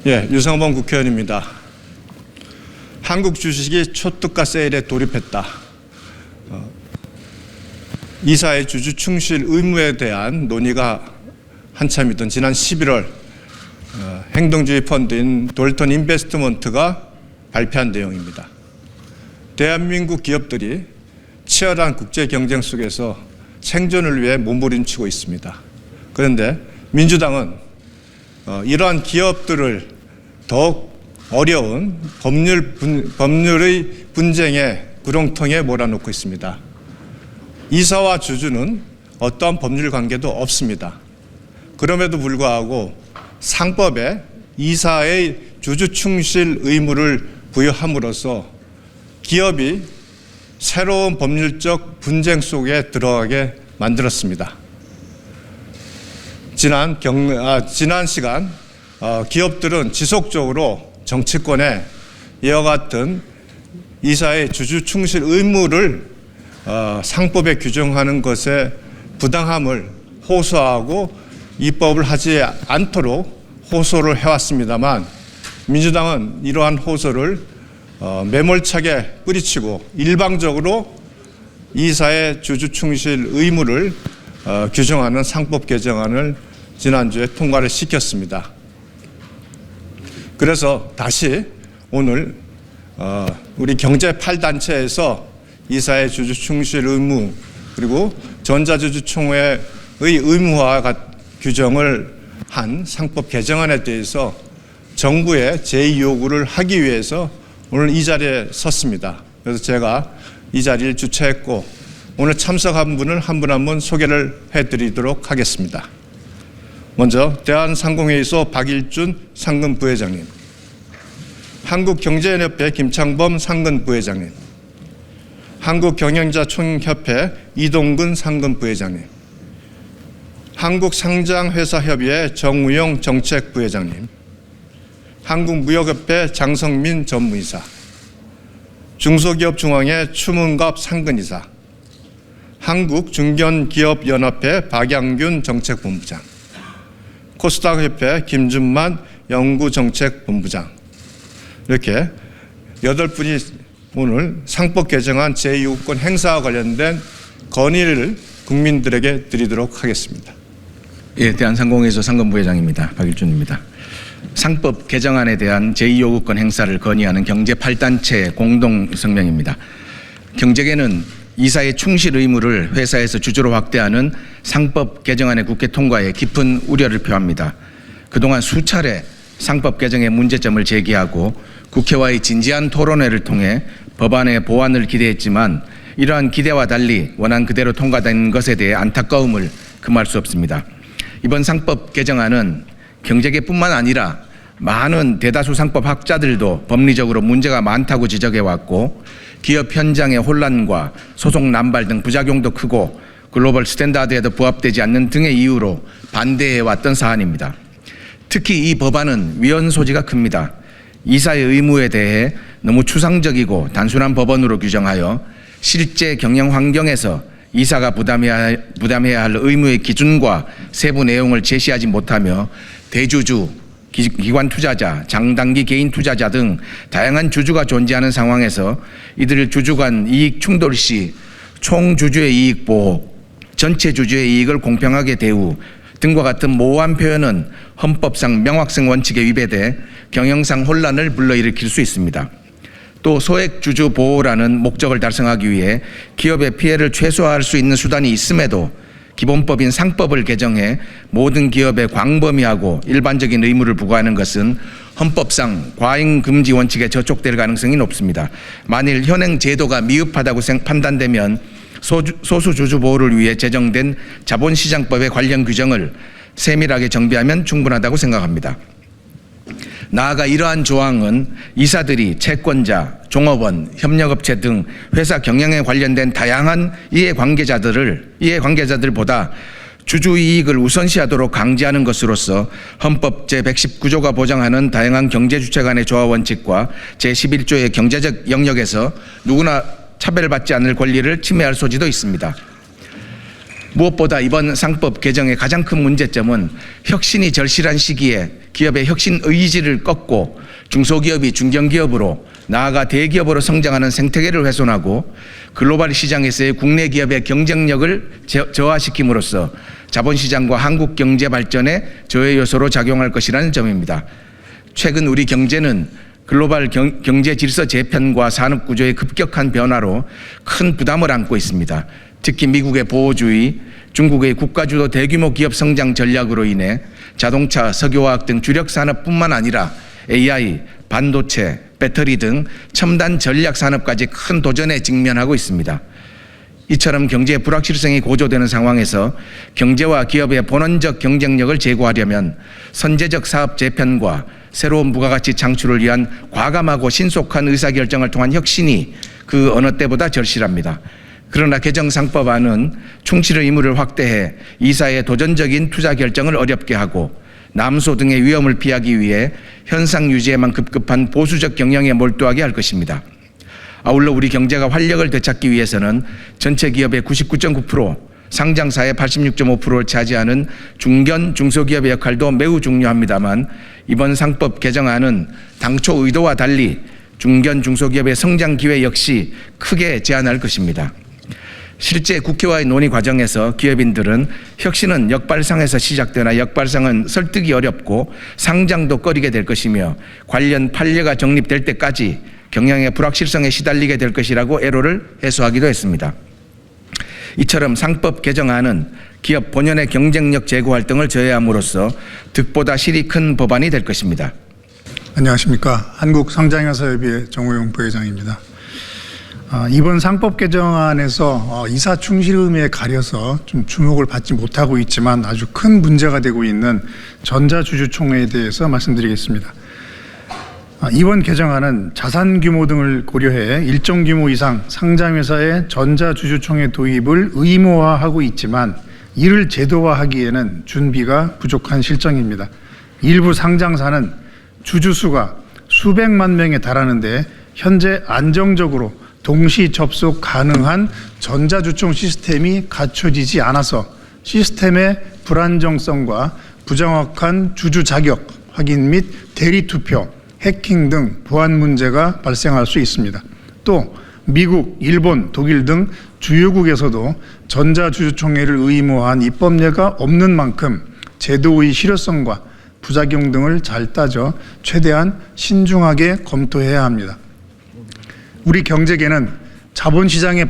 유상범 국회의원입니다. 한국 주식이 초특가 세일에 돌입했다. 이사의 주주 충실 의무에 대한 논의가 한참이던 지난 11월 행동주의 펀드인 돌턴 인베스트먼트가 발표한 내용입니다. 대한민국 기업들이 치열한 국제 경쟁 속에서 생존을 위해 몸부림치고 있습니다. 그런데 민주당은 이러한 기업들을 더욱 어려운 법률의 분쟁의 구렁텅이에 몰아넣고 있습니다. 이사와 주주는 어떠한 법률 관계도 없습니다. 그럼에도 불구하고 상법에 이사의 주주 충실 의무를 부여함으로써 기업이 새로운 법률적 분쟁 속에 들어가게 만들었습니다. 지난 시간 기업들은 지속적으로 정치권에 이와 같은 이사의 주주 충실 의무를 상법에 규정하는 것의 부당함을 호소하고 입법을 하지 않도록 호소를 해왔습니다만 민주당은 이러한 호소를 매몰차게 뿌리치고 일방적으로 이사의 주주 충실 의무를 규정하는 상법 개정안을 지난주에 통과를 시켰습니다. 그래서 다시 오늘 우리 경제 8단체에서 이사의 주주 충실 의무 그리고 전자주주총회의 의무화 규정을 한 상법 개정안에 대해서 정부에 제의 요구를 하기 위해서 오늘 이 자리에 섰습니다. 그래서 제가 이 자리를 주최했고 오늘 참석한 분을 한 분 한 분 소개를 해드리도록 하겠습니다. 먼저 대한상공회의소 박일준 상근 부회장님, 한국경제연합회 김창범 상근 부회장님, 한국경영자총협회 이동근 상근 부회장님, 한국상장회사협의회 정우용 정책부회장님, 한국무역협회 장성민 전무이사, 중소기업중앙회 추문갑 상근이사, 한국중견기업연합회 박양균 정책본부장, 코스닥협회 김준만 연구정책본부장, 이렇게 8분이 오늘 상법 개정안 제2요구권 행사와 관련된 건의를 국민들에게 드리도록 하겠습니다. 대한상공회의소 상근부회장입니다. 박일준입니다. 상법 개정안에 대한 제2요구권 행사를 건의하는 경제 8단체 공동성명입니다. 경제계는 이사의 충실 의무를 회사에서 주주로 확대하는 상법 개정안의 국회 통과에 깊은 우려를 표합니다. 그동안 수차례 상법 개정의 문제점을 제기하고 국회와의 진지한 토론회를 통해 법안의 보완을 기대했지만 이러한 기대와 달리 원안 그대로 통과된 것에 대해 안타까움을 금할 수 없습니다. 이번 상법 개정안은 경제계뿐만 아니라 많은 대다수 상법학자들도 법리적으로 문제가 많다고 지적해왔고 기업 현장의 혼란과 소송 남발 등 부작용도 크고 글로벌 스탠다드에도 부합되지 않는 등의 이유로 반대해왔던 사안입니다. 특히 이 법안은 위헌 소지가 큽니다. 이사의 의무에 대해 너무 추상적이고 단순한 법원으로 규정하여 실제 경영 환경에서 이사가 부담해야 할 의무의 기준과 세부 내용을 제시하지 못하며 대주주, 기관 투자자, 장단기 개인 투자자 등 다양한 주주가 존재하는 상황에서 이들 주주 간 이익 충돌 시 총주주의 이익 보호, 전체 주주의 이익을 공평하게 대우 등과 같은 모호한 표현은 헌법상 명확성 원칙에 위배돼 경영상 혼란을 불러일으킬 수 있습니다. 또 소액주주 보호라는 목적을 달성하기 위해 기업의 피해를 최소화할 수 있는 수단이 있음에도 기본법인 상법을 개정해 모든 기업에 광범위하고 일반적인 의무를 부과하는 것은 헌법상 과잉 금지 원칙에 저촉될 가능성이 높습니다. 만일 현행 제도가 미흡하다고 판단되면 소수 주주 보호를 위해 제정된 자본시장법의 관련 규정을 세밀하게 정비하면 충분하다고 생각합니다. 나아가 이러한 조항은 이사들이 채권자, 종업원, 협력업체 등 회사 경영에 관련된 다양한 이해관계자들보다 주주 이익을 우선시하도록 강제하는 것으로서 헌법 제119조가 보장하는 다양한 경제주체 간의 조화 원칙과 제11조의 경제적 영역에서 누구나 차별받지 않을 권리를 침해할 소지도 있습니다. 무엇보다 이번 상법 개정의 가장 큰 문제점은 혁신이 절실한 시기에 기업의 혁신 의지를 꺾고 중소기업이 중견기업으로 나아가 대기업으로 성장하는 생태계를 훼손하고 글로벌 시장에서의 국내 기업의 경쟁력을 저하시킴으로써 자본시장과 한국 경제 발전의 저해 요소로 작용할 것이라는 점입니다. 최근 우리 경제는 글로벌 경제 질서 재편과 산업 구조의 급격한 변화로 큰 부담을 안고 있습니다. 특히 미국의 보호주의, 중국의 국가주도 대규모 기업 성장 전략으로 인해 자동차, 석유화학 등 주력 산업뿐만 아니라 AI, 반도체, 배터리 등 첨단 전략 산업까지 큰 도전에 직면하고 있습니다. 이처럼 경제의 불확실성이 고조되는 상황에서 경제와 기업의 본원적 경쟁력을 제고하려면 선제적 사업 재편과 새로운 부가가치 창출을 위한 과감하고 신속한 의사결정을 통한 혁신이 그 어느 때보다 절실합니다. 그러나 개정 상법안은 충실의 의무를 확대해 이사의 도전적인 투자 결정을 어렵게 하고 남소 등의 위험을 피하기 위해 현상 유지에만 급급한 보수적 경영에 몰두하게 할 것입니다. 아울러 우리 경제가 활력을 되찾기 위해서는 전체 기업의 99.9%, 상장사의 86.5%를 차지하는 중견, 중소기업의 역할도 매우 중요합니다만 이번 상법 개정안은 당초 의도와 달리 중견, 중소기업의 성장 기회 역시 크게 제한할 것입니다. 실제 국회와의 논의 과정에서 기업인들은 혁신은 역발상에서 시작되나 역발상은 설득이 어렵고 상장도 꺼리게 될 것이며 관련 판례가 정립될 때까지 경영의 불확실성에 시달리게 될 것이라고 애로를 해소하기도 했습니다. 이처럼 상법 개정안은 기업 본연의 경쟁력 제고 활동을 저해함으로써 득보다 실이 큰 법안이 될 것입니다. 안녕하십니까. 한국상장회사협의회 정호용 부회장입니다. 이번 상법 개정안에서 이사 충실 의무에 가려서 좀 주목을 받지 못하고 있지만 아주 큰 문제가 되고 있는 전자주주총회에 대해서 말씀드리겠습니다. 이번 개정안은 자산 규모 등을 고려해 일정 규모 이상 상장회사의 전자주주총회 도입을 의무화하고 있지만 이를 제도화하기에는 준비가 부족한 실정입니다. 일부 상장사는 주주수가 수백만 명에 달하는데 현재 안정적으로 동시 접속 가능한 전자주총 시스템이 갖춰지지 않아서 시스템의 불안정성과 부정확한 주주 자격 확인 및 대리투표, 해킹 등 보안 문제가 발생할 수 있습니다. 또 미국, 일본, 독일 등 주요국에서도 전자주주총회를 의무화한 입법례가 없는 만큼 제도의 실효성과 부작용 등을 잘 따져 최대한 신중하게 검토해야 합니다. 우리 경제계는 자본시장의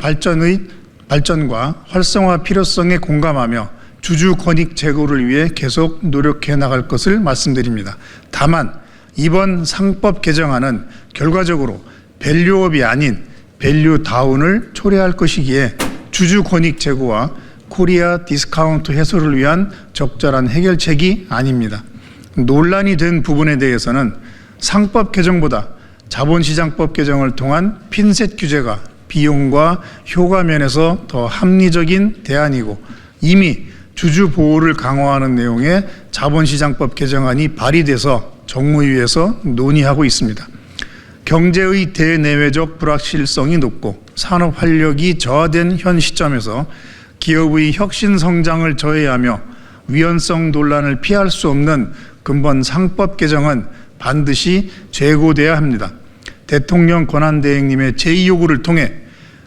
발전과 활성화 필요성에 공감하며 주주 권익 제고를 위해 계속 노력해 나갈 것을 말씀드립니다. 다만 이번 상법 개정안은 결과적으로 밸류업이 아닌 밸류다운을 초래할 것이기에 주주 권익 제고와 코리아 디스카운트 해소를 위한 적절한 해결책이 아닙니다. 논란이 된 부분에 대해서는 상법 개정보다 자본시장법 개정을 통한 핀셋 규제가 비용과 효과 면에서 더 합리적인 대안이고 이미 주주 보호를 강화하는 내용의 자본시장법 개정안이 발의돼서 정무위에서 논의하고 있습니다. 경제의 대내외적 불확실성이 높고 산업 활력이 저하된 현 시점에서 기업의 혁신 성장을 저해하며 위헌성 논란을 피할 수 없는 근본 상법 개정은 반드시 재고돼야 합니다. 대통령 권한대행님의 제2요구를 통해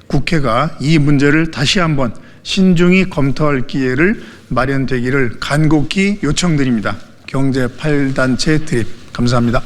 국회가 이 문제를 다시 한번 신중히 검토할 기회를 마련되기를 간곡히 요청드립니다. 경제 8단체 드립 감사합니다.